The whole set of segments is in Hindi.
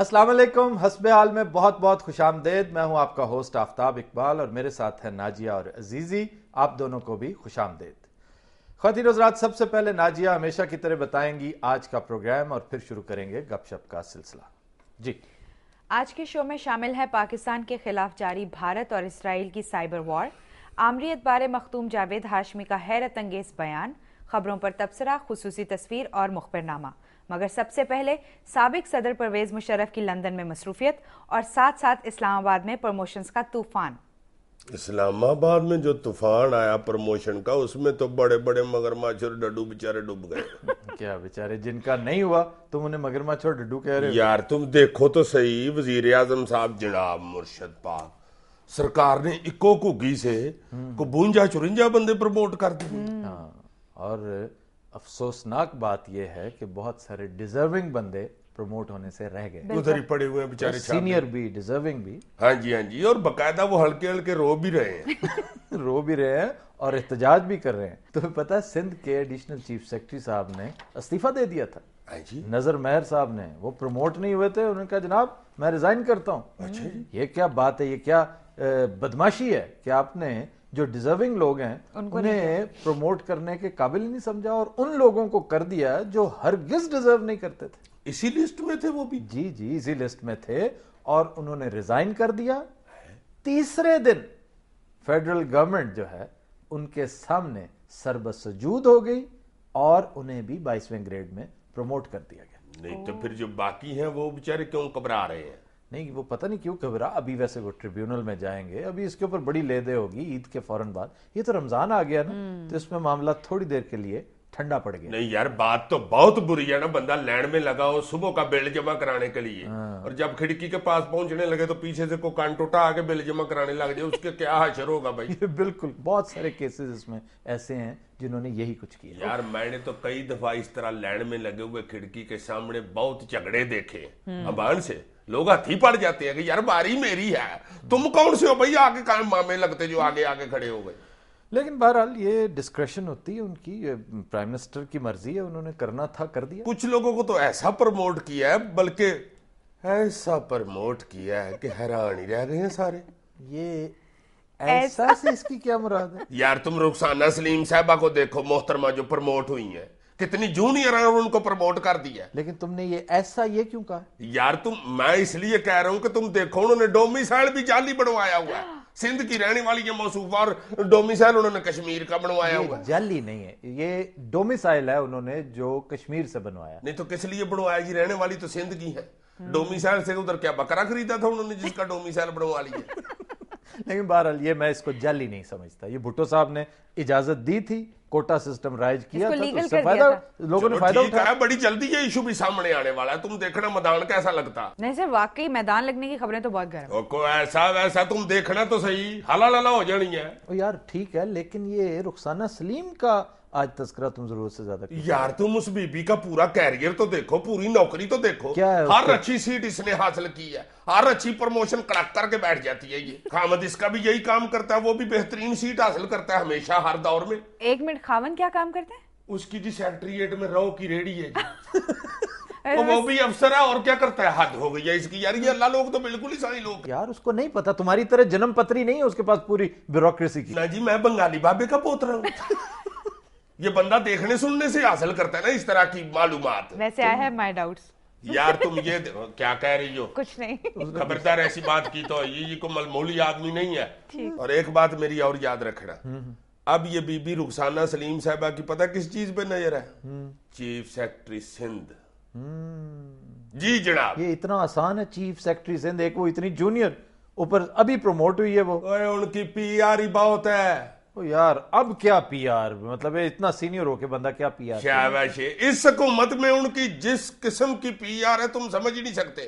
अस्सलाम वालेकुम। हस्बे हाल में बहुत बहुत खुशामदेद। मैं हूं आपका होस्ट आफ्ताब इकबाल और मेरे साथ है नाजिया और अजीजी। आप दोनों को भी खुशामदेद। ख्वातीन हज़रात, सबसे पहले नाजिया हमेशा की तरह बताएंगी आज का प्रोग्राम और फिर शुरू करेंगे गपशप का सिलसिला। जी, आज के शो में शामिल है पाकिस्तान के खिलाफ जारी भारत और इसराइल की साइबर वॉर, आमरीत बारे मखतूम जावेद हाशमी का हैरत अंगेज बयान, खबरों पर तबसरा, खुसूसी तस्वीर और मुखबिरनामा। मगर सबसे पहले साबिक सदर परवेज मुशर्रफ की लंदन में मसरूफियत और साथ साथ इस्लामाबाद में प्रमोशंस का तूफान। इस्लामाबाद में जो तूफान आया प्रमोशन का, उसमें तो बड़े बड़े मगरमच्छ और डड्डू बेचारे डूब गए। क्या बेचारे, जिनका नहीं हुआ तुम उन्हें मगरमच्छ और डड्डू कह रहे हो? यार तुम देखो तो सही, वजीर आजम साहब जनाब मुर्शद पाक सरकार ने इको घुग्गी से को 52-54 बंदे प्रमोट कर दिए। हाँ, और अफसोसनाक बात यह है कि बहुत सारे डिजर्विंग बंदे प्रमोट होने से रह गए, उधर ही पड़े हुए हैं बेचारे, सीनियर भी, डिजर्विंग भी। हाँ जी हाँ जी, और बकायदा वो हल्के हल्के रो भी रहे हैं। रो भी रहे हैं और एहतजाज भी कर रहे हैं। तुम्हें पता है सिंध के एडिशनल चीफ सेक्रेटरी साहब ने इस्तीफा दे दिया था। हाँ जी, नजर महर साहब ने, वो प्रमोट नहीं हुए थे, उन्होंने कहा जनाब मैं रिजाइन करता हूँ। अच्छा जी, ये क्या बात है, ये क्या बदमाशी है कि आपने जो डिजर्विंग लोग हैं उन्हें प्रमोट करने के काबिल ही नहीं समझा और उन लोगों को कर दिया जो हरगिज डिजर्व नहीं करते थे। इसी लिस्ट में थे वो भी। जी जी, इसी लिस्ट में थे और उन्होंने रिजाइन कर दिया। तीसरे दिन फेडरल गवर्नमेंट जो है उनके सामने सरबसजूद हो गई और उन्हें भी 22वें ग्रेड में प्रमोट कर दिया गया। नहीं तो फिर जो बाकी हैं वो बेचारे क्यों घबरा रहे हैं? नहीं, वो पता नहीं क्यों घबरा। अभी वैसे वो ट्रिब्यूनल में जाएंगे, अभी इसके ऊपर बड़ी लेदे होगी ईद के फौरन बाद। ये तो रमजान आ गया ना, तो इसमें मामला थोड़ी देर के लिए ठंडा पड़ गया। नहीं यार, बात तो बहुत बुरी है ना, बंदा लाइन में लगा हो सुबह का बिल जमा कराने के लिए, और जब खिड़की के पास पहुंचने लगे तो पीछे से कोई कान टूटा आके बिल जमा कराने लग जाए, उसके क्या हशर होगा भाई। ये बिल्कुल, बहुत सारे केसेस इसमें ऐसे हैं जिन्होंने यही कुछ किया। यार मैंने तो कई दफा इस तरह लाइन में लगे हुए खिड़की के सामने बहुत झगड़े देखे अबान से। लोग हाथी पड़ जाते हैं कि यार बारी मेरी है, तुम कौन से हो भाई आगे काम मामे लगते जो आगे आगे खड़े हो गए। लेकिन बहरहाल ये डिस्क्रेशन होती है उनकी, प्राइम मिनिस्टर की मर्जी है, उन्होंने करना था कर दिया। कुछ लोगों को तो ऐसा प्रमोट किया है, बल्कि ऐसा प्रमोट किया है कि हैरान ही रह गए हैं सारे। ये ऐसा से इसकी क्या मुराद है? यार तुम रुखसाना सलीम साहबा को देखो, मोहतरमा जो प्रमोट हुई है, कितनी जूनियर है और उनको प्रमोट कर दिया। लेकिन तुमने ये ऐसा ये क्यों कहा? यार मैं इसलिए कह रहा हूं कि तुम देखो, उन्होंने डोमिसाइल भी जाली बनवाया हुआ है। सिंध की रहने वाली ये मौसूफा, और डोमिसाइल उन्होंने कश्मीर का बनवाया हुआ है। जाली नहीं है, ये डोमिसाइल है उन्होंने जो कश्मीर से बनवाया। नहीं तो किस लिए बनवाया जी? रहने वाली तो सिंध की है। डोमिसाइल से उधर क्या बकरा खरीदा था उन्होंने जिसका डोमिसाइल बनवा लिया? लेकिन बहरहाल ये मैं इसको जाली नहीं समझता। ये भुट्टो साहब ने इजाजत दी थी, कोटा सिस्टम राइज किया था, तो उससे फायदा लोगों ने फायदा उठाया। बड़ी जल्दी ये इशू भी सामने आने वाला है, तुम देखना मैदान कैसा लगता। नहीं सर, वाकई मैदान लगने की खबरें तो बहुत गर्म। को ऐसा वैसा तुम देखना तो सही, हाला लाला हो जानी है। ओ यार ठीक है, लेकिन ये रुखसाना सलीम का आज तज़किरा तुम जरूरत से ज्यादा यार तुम उस बीबी का पूरा कैरियर तो देखो, पूरी नौकरी तो देखो। क्या है हर अच्छी सीट इसने हासिल की है, हर अच्छी प्रमोशन कड़क करके बैठ जाती है। ये खामद इसका भी यही काम करता है, वो भी बेहतरीन सीट हासिल करता है हमेशा हर दौर में। एक मिनट, खावन क्या काम करते हैं? उसकी जी सेक्रेटरीट में रहो की रेडी है जी। तो वो भी अफसर है और क्या करता है? हद हो गई है इसकी यार। ये अल्लाह लोग तो बिल्कुल ही सारी लोग यार, उसको नहीं पता, तुम्हारी तरह जन्म पत्री नहीं है उसके पास पूरी ब्यूरोक्रेसी की। ना जी, मैं बंगाली बाबे का पोतरा हूं। ये बंदा देखने सुनने से हासिल करता है ना इस तरह की मालूमात। वैसे आई हैव माय डाउट्स। यार तुम ये क्या कह रही हो? कुछ नहीं। खबरदार ऐसी बात की तो ये को मामूली आदमी नहीं है। और एक बात मेरी और याद रखना, अब ये बीबी रुखसाना सलीम साहबा की पता किस चीज पे नजर है? Chief secretary Sindh. जी जनाब। ये इतना आसान है चीफ सेक्रेटरी सिंध, एक वो इतनी जूनियर, ऊपर अभी प्रमोट हुई है वो। उनकी पीआर ही बहुत है। ओ यार, अब क्या पीआर, मतलब इतना सीनियर होके बंदा क्या पीआर? शाबाश, इस हुकूमत में उनकी जिस किस्म की पीआर है तुम समझ ही नहीं सकते।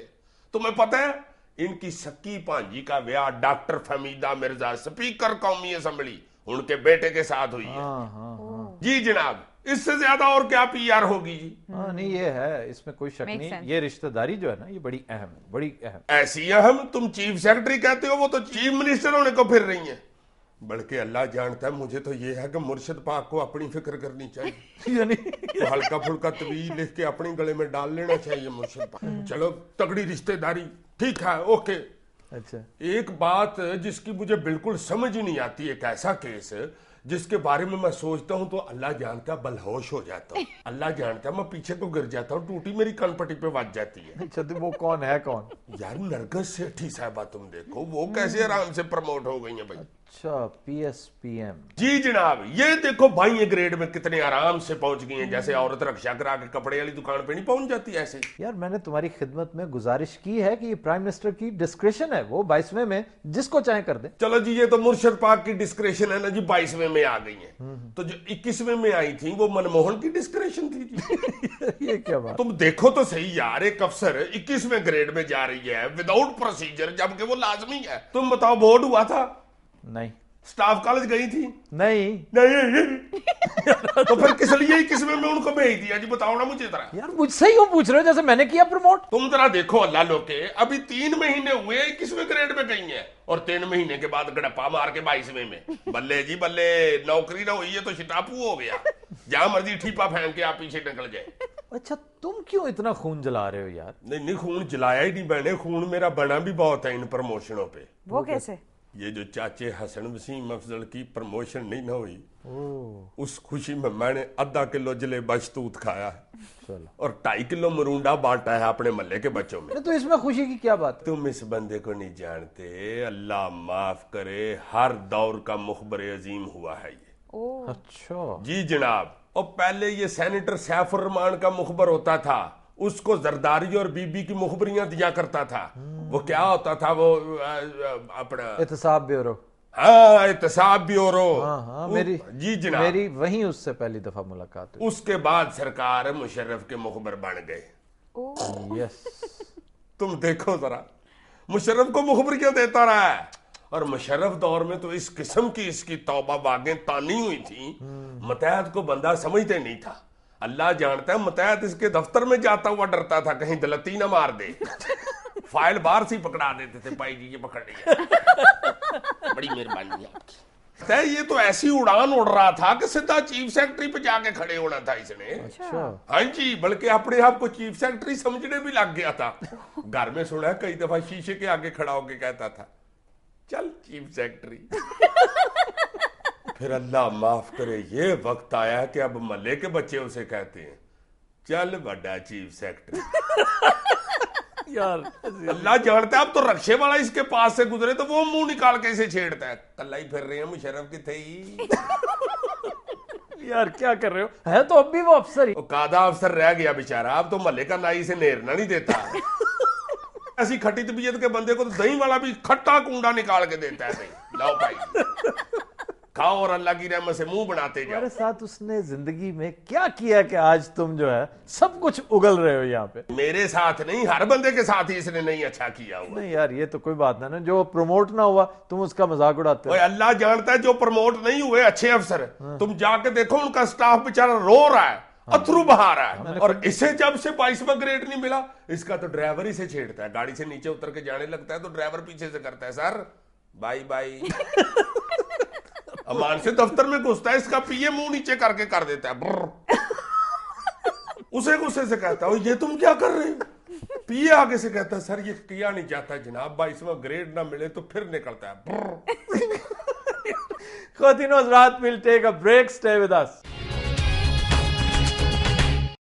तुम्हें पता है इनकी सक्की भांजी का ब्याह डॉक्टर फमीदा मिर्जा, स्पीकर कौमी असेंबली, उनके बेटे के साथ हुई है। हाँ। जी जनाब, इससे ज्यादा और क्या पीआर होगी जी? हाँ नहीं, ये है, इसमें कोई शक नहीं। ये रिश्तेदारी जो है ना, ये बड़ी अहम है, बड़ी अहम। ऐसी अहम? तुम चीफ सेक्रेटरी कहते हो, वो तो चीफ मिनिस्टर होने को फिर रही है। बल्कि अल्लाह जानता है, मुझे तो ये है कि मुर्शिद पाक को अपनी फिक्र करनी चाहिए। यानी तो हल्का फुल्का तवीज लिख के अपने गले में डाल लेना चाहिए मुर्शिद पाक। चलो तगड़ी रिश्तेदारी, ठीक है, ओके। अच्छा, एक बात जिसकी मुझे बिल्कुल समझ ही नहीं आती, एक ऐसा केस जिसके बारे में मैं सोचता हूँ तो अल्लाह जानता है बलहोश हो जाता हूँ। अल्लाह जानता है मैं पीछे को गिर जाता हूँ, टूटी मेरी कनपट्टी पे बज जाती है। अच्छा, तो वो कौन है? कौन? यार नरगिस सेठी साहबा, तुम देखो वो कैसे आराम से प्रमोट हो गई है भाई। अच्छा, PSPM। जी जनाब, ये देखो भाई ये ग्रेड में कितने आराम से पहुंच गई हैं, जैसे औरत रक्षा करा के कपड़े वाली दुकान पे नहीं पहुंच जाती ऐसे। यार मैंने तुम्हारी खिदमत में गुजारिश की है कि ये प्राइम मिनिस्टर की डिस्क्रिप्शन है, वो 22वें में जिसको चाहे कर दे। चलो जी, ये तो मुर्शिद पाक की डिस्क्रिप्शन है ना जी, 22वें में आ गई है। तो जो 21वें में आई थी वो मनमोहन की डिस्क्रिप्शन थी जी। ये क्या बात? तुम देखो तो सही यार, एक अफसर 21वें ग्रेड में जा रही है विदाउट प्रोसीजर, जबकि वो लाजमी है। तुम बताओ बोर्ड हुआ था? नहीं। स्टाफ कॉलेज गई थी? नहीं। तो फिर किस लिए 21वें में उनको भेज दिया जी, बताओ ना मुझे जरा। यार मुझसे ही क्यों पूछ रहे हो जैसे मैंने किया प्रमोट? तुम जरा देखो अल्लाह लोके, अभी 3 महीने हुए 21वें ग्रेड में गई हैं, और 3 महीने के बाद गड़प्पा मार के 22वें में। बल्ले जी बल्ले, नौकरी ना हुई है तो शिटापू हो गया, जहां मर्जी ठीपा फेंक के आप पीछे निकल जाए। अच्छा, तुम क्यों इतना खून जला रहे हो यार? नहीं, खून जलाया ही नहीं मैंने, खून मेरा बना भी बहुत है इन प्रमोशनों पे। वो कैसे? ये जो चाचे हसन वसीम अफजल की प्रमोशन नहीं ना हुई, उस खुशी में मैंने आधा किलो जले बशतूत खाया है और 2.5 किलो मरूंडा बांटा है अपने मोहल्ले के बच्चों में। तो इसमें खुशी की क्या बात? तुम इस बंदे को नहीं जानते, अल्लाह माफ करे, हर दौर का मुखबर अजीम हुआ है ये। अच्छा जी जनाब, और पहले ये सेनेटर सैफुर रहमान का मुखबर होता था, उसको जरदारी और बीबी की मुखबरियां दिया करता था। वो क्या होता था, वो अपना एहतसाब ब्यूरो। हाँ, एहतसाब ब्यूरो। हाँ, मेरी जी जनाब, मेरी वहीं उससे पहली दफा मुलाकात हुई। उसके बाद सरकार मुशर्रफ के मुखबर बन गए। यस। तुम देखो जरा, मुशर्रफ को मुखबरियां देता रहा है, और मुशर्रफ दौर में तो इस किस्म की इसकी तौबा बागें तानी हुई थी, मुतहद को बंदा समझते नहीं था। अल्लाह जानता है, मुतहद इसके दफ्तर में जाता हुआ डरता था कहीं दलती ना मार दे। फाइल बाहर से पकड़ा देते थे, भाई जी ये पकड़ लिया, बड़ी मेहरबानी आपकी। तय ये तो ऐसी उड़ान उड़ रहा था कि सीधा चीफ सेक्रेटरी पे जाके खड़े होना था इसने। अच्छा। हाँ जी, बल्कि अपने आप को चीफ सेक्रेटरी समझने भी लग गया था। घर में सुना है कई दफा शीशे के आगे खड़ा होके कहता था, चल चीफ सेक्रेटरी। फिर अल्लाह माफ करे, ये वक्त आया कि अब मल्ले के बच्चे उसे कहते हैं, चल बड़ा चीफ सेक्रेटरी। यार अल्लाह जानता है, अब तो रक्षे वाला इसके पास से गुजरे तो वो मुंह निकाल के इसे छेड़ता है, कल्ला ही फिर रहे हैं मुशर्रफ की थी। यार क्या कर रहे हो? है तो अब भी वो अफसर ही। वो कादा अफसर रह गया बेचारा, अब तो मल्ले का नाई से नेरना नहीं देता। ऐसी खट्टी तबीयत के बंदे को तो दही वाला भी खट्टा कूंडा निकाल के देता है। नहीं लाओ भाई, खाओ और अल्लाह की रहमत से मुंह बनाते जाओ। हमारे साथ उसने जिंदगी में क्या किया कि आज तुम जो है सब कुछ उगल रहे हो यहाँ पे? मेरे साथ नहीं, हर बंदे के साथ ही इसने नहीं अच्छा किया हुआ। नहीं यार, ये तो कोई बात ना, जो प्रमोट ना हुआ तुम उसका मजाक उड़ाते हो। अल्लाह जानता है, जो प्रमोट नहीं हुए अच्छे अफसर, तुम जाके देखो उनका स्टाफ बेचारा रो रहा है, अथरू बहा रहा है, और इसे जब से 22वां ग्रेड नहीं मिला, इसका तो ड्राइवर ही से छेड़ता है, गाड़ी से नीचे उतर के जाने लगता है तो ड्राइवर पीछे से करता है, सर बाय बाय। अमान से दफ्तर में घुसता है, इसका पीए मुंह नीचे करके कर देता है। उसे गुस्से से कहता है, ये तुम क्या कर रहे हो? पीए आगे से कहता है, सर ये किया नहीं जाता जनाब, 22वां ग्रेड ना मिले तो फिर निकलता है। Khawateenos, Raat, we'll take a break. Stay with us.